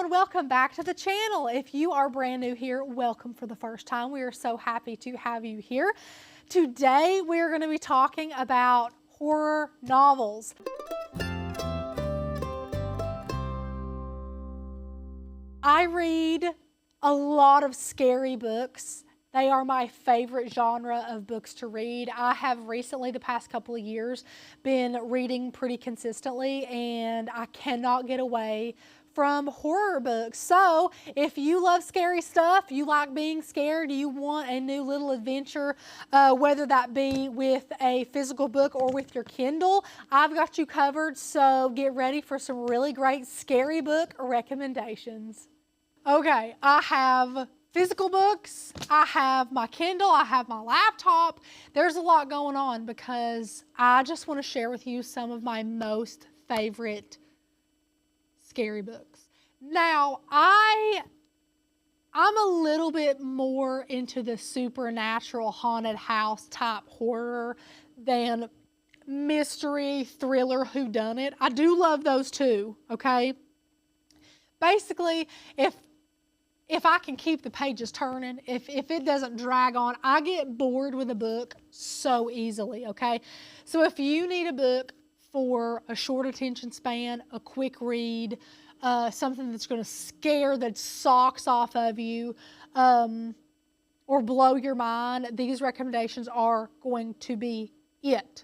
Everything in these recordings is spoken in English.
and welcome back to the channel. If you are brand new here, welcome for the first time. We are so happy to have you here. Today we're going to be talking about horror novels. I read a lot of scary books. They are my favorite genre of books to read. I have recently, the past couple of years, been reading pretty consistently, and I cannot get away from horror books. So if you love scary stuff, you like being scared, you want a new little adventure, whether that be with a physical book or with your Kindle, I've got you covered. So get ready for some really great scary book recommendations. Okay, I have physical books, I have my Kindle, I have my laptop. There's a lot going on because I just want to share with you some of my most favorite scary books. Now, I'm a little bit more into the supernatural haunted house type horror than mystery, thriller, whodunit. I do love those too, okay? Basically, if I can keep the pages turning, if it doesn't drag on, I get bored with a book so easily, okay? So if you need a book for a short attention span, a quick read, something that's going to scare the socks off of you, or blow your mind, these recommendations are going to be it,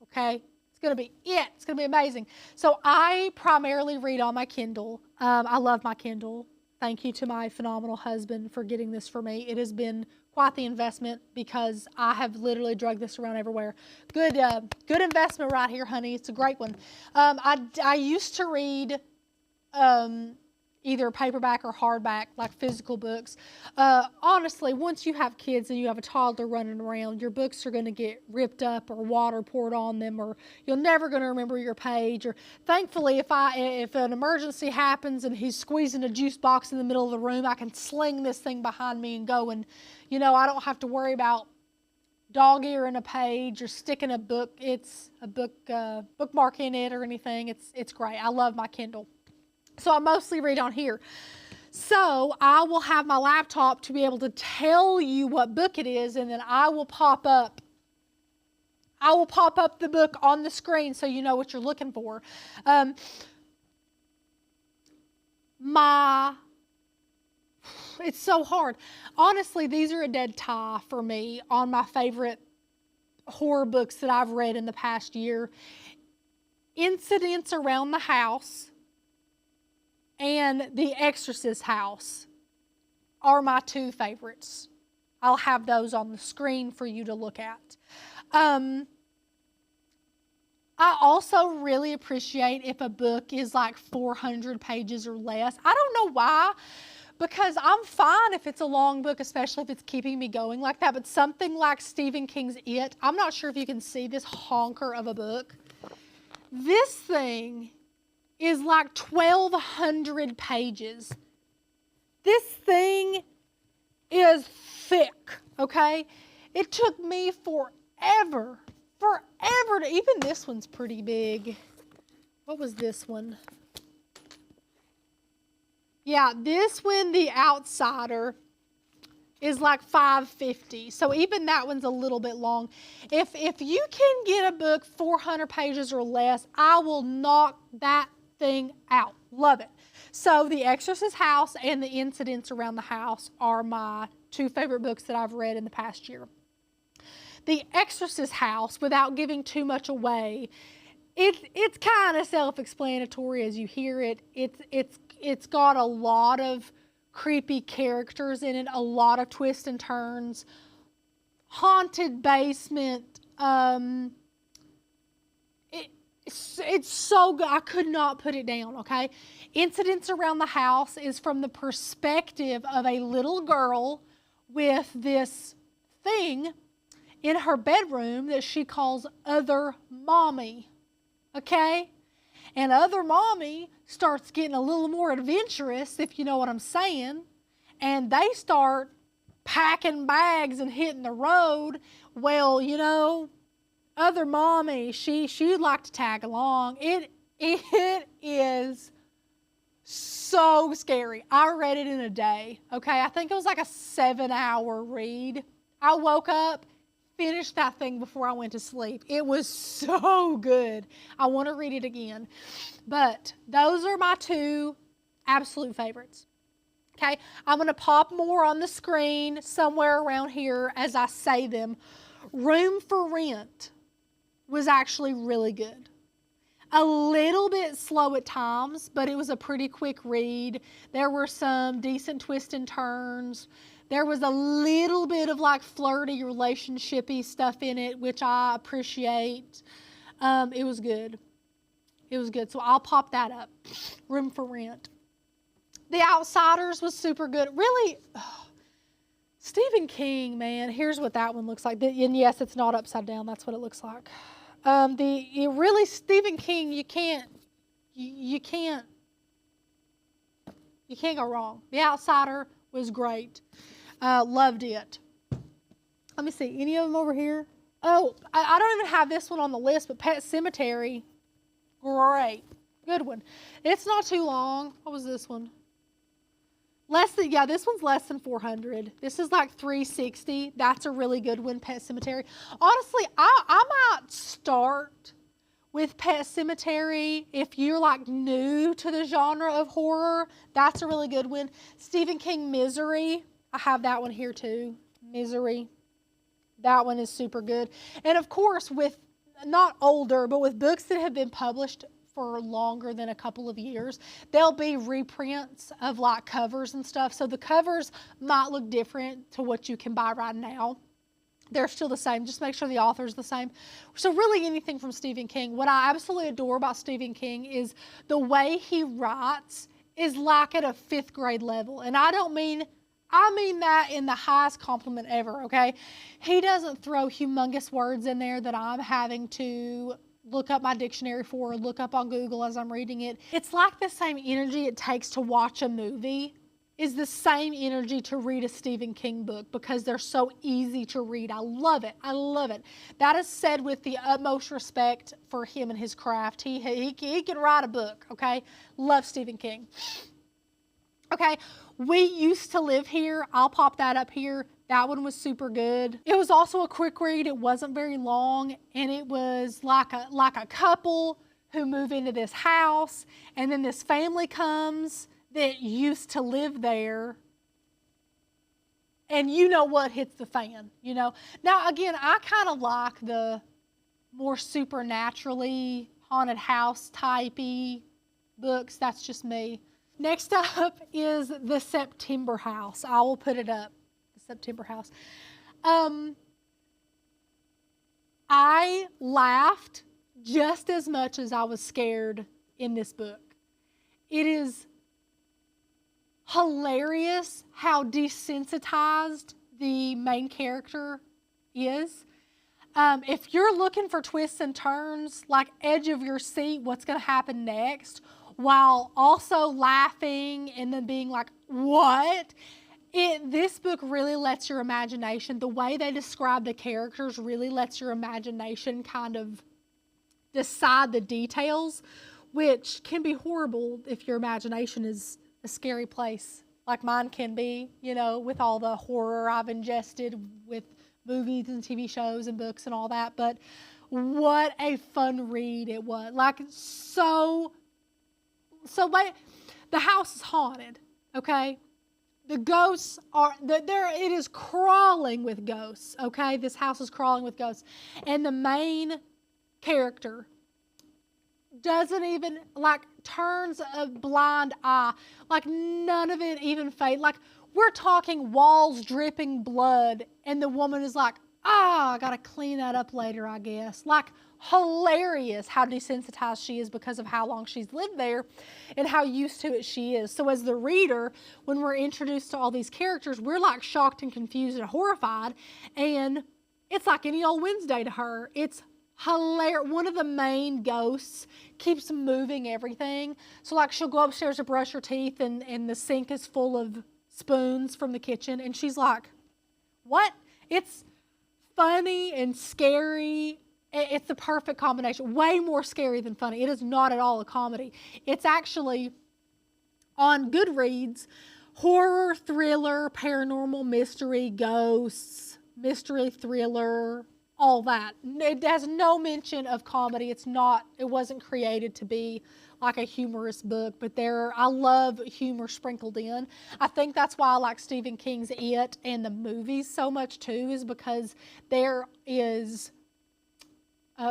okay? It's going to be it. It's going to be amazing. So I primarily read on my Kindle. I love my Kindle. Thank you to my phenomenal husband for getting this for me. It has been quite the investment because I have literally dragged this around everywhere. Good investment right here, honey. It's a great one. I used to read either paperback or hardback, like physical books. Honestly, once you have kids and you have a toddler running around, your books are going to get ripped up or water poured on them, or you're never going to remember your page. Or thankfully, if an emergency happens and he's squeezing a juice box in the middle of the room, I can sling this thing behind me and go, and I don't have to worry about dog earing a page or sticking a bookmark in it or anything. It's great. I love my Kindle. So I mostly read on here. So I will have my laptop to be able to tell you what book it is, and then I will pop up the book on the screen so you know what you're looking for. It's so hard. Honestly, these are a dead tie for me on my favorite horror books that I've read in the past year. Incidents Around the House and The Exorcist House are my two favorites. I'll have those on the screen for you to look at. I also really appreciate if a book is like 400 pages or less. I don't know why, because I'm fine if it's a long book, especially if it's keeping me going like that, but something like Stephen King's It, I'm not sure if you can see this honker of a book. This thing is like 1,200 pages. This thing is thick, okay? It took me forever to, even this one's pretty big. What was this one? Yeah, this one, The Outsider, is like 550. So even that one's a little bit long. If you can get a book 400 pages or less, I will knock that thing out. Love it. So The Exorcist House and The Incidents Around the House are my two favorite books that I've read in the past year. The Exorcist House, without giving too much away, it's kind of self-explanatory as you hear it. It's got a lot of creepy characters in it, a lot of twists and turns, haunted basement. It's so good. I could not put it down, okay? Incidents Around the House is from the perspective of a little girl with this thing in her bedroom that she calls Other Mommy, okay? And Other Mommy starts getting a little more adventurous, if you know what I'm saying, and they start packing bags and hitting the road. Well, Other Mommy, she'd like to tag along. It is so so scary. I read it in a day, okay? I think it was like a 7-hour read. I woke up, finished that thing before I went to sleep. It was so good. I want to read it again. But those are my 2 absolute favorites. Okay, I'm going to pop more on the screen somewhere around here as I say them. Room for Rent was actually really good. A little bit slow at times, but it was a pretty quick read. There were some decent twists and turns. There was a little bit of like flirty, relationshipy stuff in it, which I appreciate. It was good. It was good. So I'll pop that up. Room for Rent. The Outsiders was super good. Really, Stephen King, man, here's what that one looks like. And yes, it's not upside down. That's what it looks like. Really, Stephen King, you can't go wrong. The Outsider was great. Loved it. Let me see, any of them over here? Oh, I don't even have this one on the list, but Pet Sematary, great, good one. It's not too long. What was this one? This one's less than 400. This is like 360. That's a really good one, Pet Sematary. Honestly, I might start with Pet Sematary if you're like new to the genre of horror. That's a really good one. Stephen King, Misery. I have that one here too. Misery. That one is super good. And of course, with not older, but with books that have been published for longer than a couple of years, there'll be reprints of like covers and stuff. So the covers might look different to what you can buy right now. They're still the same. Just make sure the author's the same. So really anything from Stephen King. What I absolutely adore about Stephen King is the way he writes is like at a 5th grade level. And I mean that in the highest compliment ever, okay? He doesn't throw humongous words in there that I'm having to look up my dictionary for, or look up on Google as I'm reading it. It's like the same energy it takes to watch a movie is the same energy to read a Stephen King book because they're so easy to read. I love it. I love it. That is said with the utmost respect for him and his craft. He can write a book, okay? Love Stephen King. Okay, We Used to Live Here. I'll pop that up here. That one was super good. It was also a quick read. It wasn't very long, and it was like a couple who move into this house, and then this family comes that used to live there, and you know what hits the fan, you know. Now, again, I kind of like the more supernaturally haunted house typey books. That's just me. Next up is The September House. I will put it up. September House. I laughed just as much as I was scared in this book. It is hilarious how desensitized the main character is. If you're looking for twists and turns, like edge of your seat, what's going to happen next, while also laughing and then being like, what? This book really lets your imagination, the way they describe the characters really lets your imagination kind of decide the details, which can be horrible if your imagination is a scary place, like mine can be, you know, with all the horror I've ingested with movies and TV shows and books and all that. But what a fun read it was. Like, so the house is haunted, okay? The ghosts it is crawling with ghosts, okay? This house is crawling with ghosts. And the main character doesn't even, like, turns a blind eye. Like, none of it even fade. Like, we're talking walls dripping blood, and the woman is like, I gotta clean that up later, I guess. Like, hilarious how desensitized she is because of how long she's lived there and how used to it she is. So as the reader, when we're introduced to all these characters, we're like shocked and confused and horrified, and it's like any old Wednesday to her. It's hilarious. One of the main ghosts keeps moving everything. So like she'll go upstairs to brush her teeth, and the sink is full of spoons from the kitchen, and she's like, what? It's funny and scary. It's the perfect combination. Way more scary than funny. It is not at all a comedy. It's actually on Goodreads, horror, thriller, paranormal, mystery, ghosts, mystery, thriller, all that. It has no mention of comedy. It wasn't created to be like a humorous book, but I love humor sprinkled in. I think that's why I like Stephen King's It and the movies so much too, is because there is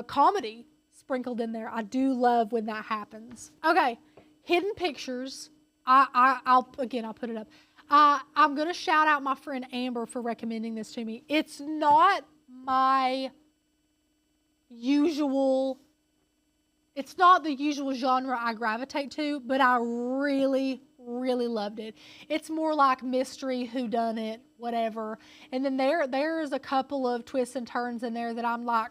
comedy sprinkled in there. I do love when that happens. Okay, Hidden Pictures. I'll put it up. I'm going to shout out my friend Amber for recommending this to me. It's not the usual genre I gravitate to, but I really, really loved it. It's more like mystery, whodunit, whatever. And then there's a couple of twists and turns in there that I'm like,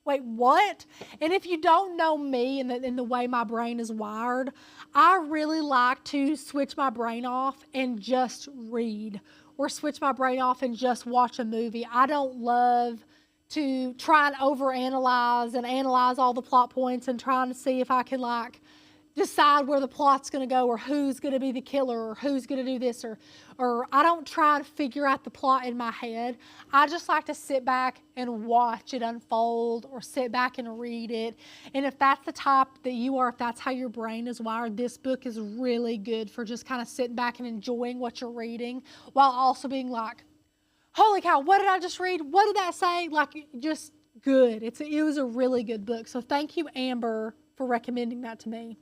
wait, what? And if you don't know me and the way my brain is wired, I really like to switch my brain off and just read, or switch my brain off and just watch a movie. I don't love to try and overanalyze and analyze all the plot points and trying to see if I can decide where the plot's going to go, or who's going to be the killer, or who's going to do this, or I don't try to figure out the plot in my head. I just like to sit back and watch it unfold, or sit back and read it. And if that's the type that you are, if that's how your brain is wired, this book is really good for just kind of sitting back and enjoying what you're reading, while also being like, holy cow, what did I just read? What did that say? Just good. It was a really good book. So thank you, Amber, for recommending that to me.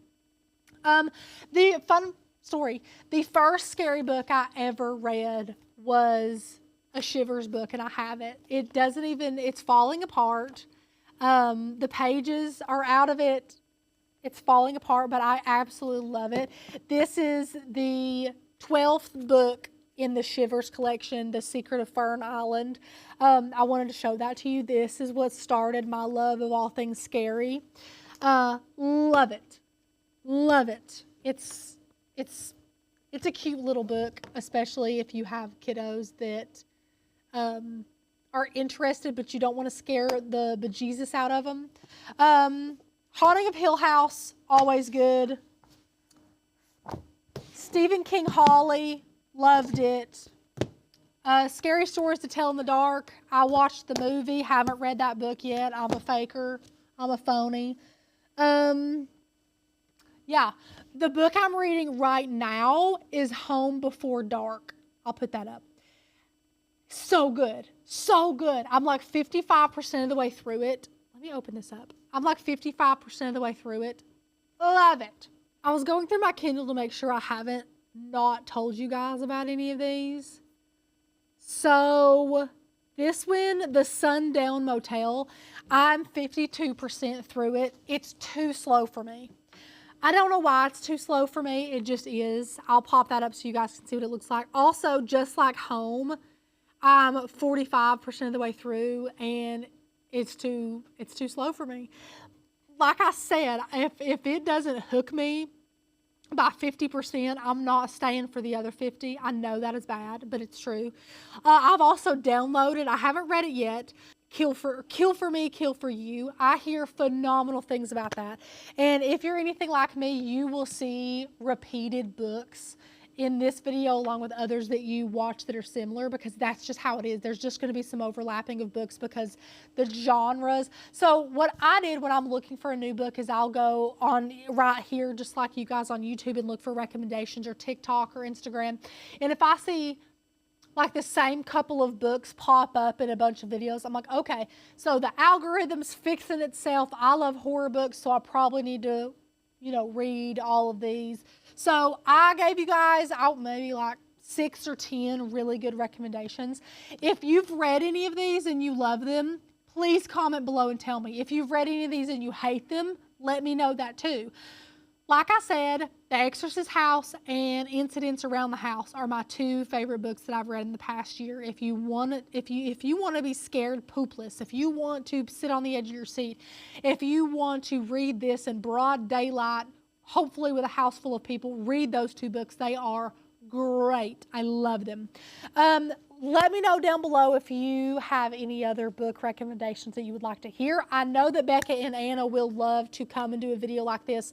The fun story, the first scary book I ever read was a Shivers book, and I have it. It's falling apart. The pages are out of it. It's falling apart, but I absolutely love it. This is the 12th book in the Shivers collection, The Secret of Fern Island. I wanted to show that to you. This is what started my love of all things scary. Love it. Love it. It's a cute little book, especially if you have kiddos that are interested, but you don't want to scare the bejesus out of them. Haunting of Hill House, always good. Stephen King Holly, loved it. Scary Stories to Tell in the Dark. I watched the movie, haven't read that book yet. I'm a faker. I'm a phony. Yeah, the book I'm reading right now is Home Before Dark. I'll put that up. So good. So good. I'm like 55% of the way through it. Let me open this up. I'm like 55% of the way through it. Love it. I was going through my Kindle to make sure I haven't not told you guys about any of these. So this one, The Sundown Motel, I'm 52% through it. It's too slow for me. I don't know why it's too slow for me. It just is. I'll pop that up so you guys can see what it looks like. Also, just like Home, I'm 45% of the way through, and it's too slow for me. Like I said, if it doesn't hook me by 50%, I'm not staying for the other 50. I know that is bad, but it's true. I've also downloaded, I haven't read it yet, Kill for Me, Kill for You. I hear phenomenal things about that. And if you're anything like me, you will see repeated books in this video along with others that you watch that are similar, because that's just how it is. There's just going to be some overlapping of books because the genres. So what I did when I'm looking for a new book is I'll go on right here, just like you guys on YouTube, and look for recommendations, or TikTok or Instagram. And if I see like the same couple of books pop up in a bunch of videos, I'm like, okay, so the algorithm's fixing itself. I love horror books, so I probably need to, read all of these. So I gave you guys maybe like 6 or 10 really good recommendations. If you've read any of these and you love them, please comment below and tell me. If you've read any of these and you hate them, let me know that too. Like I said, The Exorcist House and Incidents Around the House are my 2 favorite books that I've read in the past year. If you want to be scared poopless, if you want to sit on the edge of your seat, if you want to read this in broad daylight, hopefully with a house full of people, read those 2 books. They are great. I love them. Let me know down below if you have any other book recommendations that you would like to hear. I know that Becca and Anna will love to come and do a video like this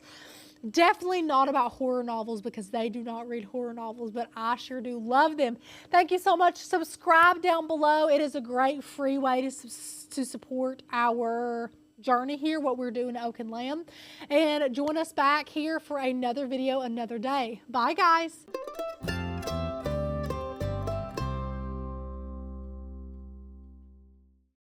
Definitely not about horror novels because they do not read horror novels, but I sure do love them. Thank you so much. Subscribe down below. It is a great free way to support our journey here, what we're doing at Oak and Lamb. And join us back here for another video another day. Bye, guys.